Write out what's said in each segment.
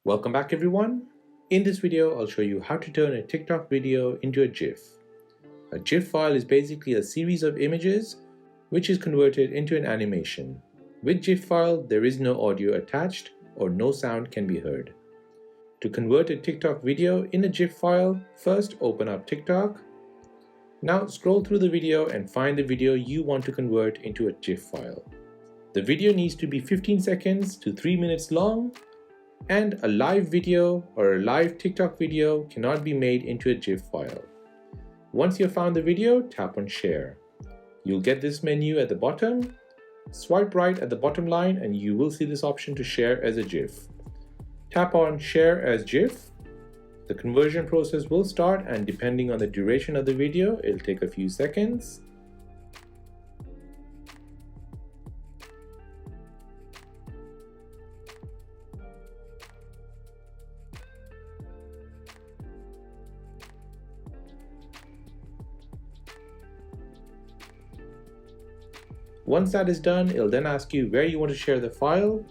Welcome back everyone. In this video, I'll show you how to turn a TikTok video into a GIF. A GIF file is basically a series of images which is converted into an animation. With GIF file, there is no audio attached or no sound can be heard. To convert a TikTok video in a GIF file, first open up TikTok. Now scroll through the video and find the video you want to convert into a GIF file. The video needs to be 15 seconds to 3 minutes long, and a live video or a live TikTok video cannot be made into a GIF file. Once you've found the video, tap on Share. You'll get this menu at the bottom. Swipe right at the bottom line and you will see this option to share as a GIF. Tap on Share as GIF. The conversion process will start, and depending on the duration of the video, it'll take a few seconds. Once that is done, it'll then ask you where you want to share the file.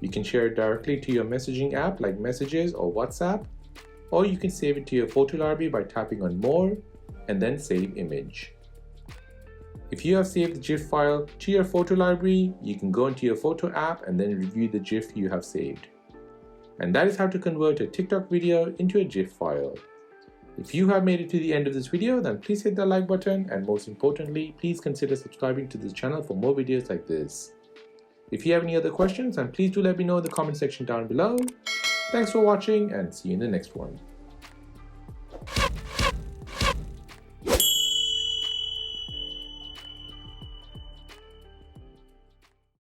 You can share it directly to your messaging app like Messages or WhatsApp, or you can save it to your photo library by tapping on More and then Save Image. If you have saved the GIF file to your photo library, you can go into your photo app and then review the GIF you have saved. And that is how to convert a TikTok video into a GIF file. If you have made it to the end of this video, then please hit the like button, and most importantly, please consider subscribing to this channel for more videos like this. If you have any other questions, then please do let me know in the comment section down below. Thanks for watching and see you in the next one.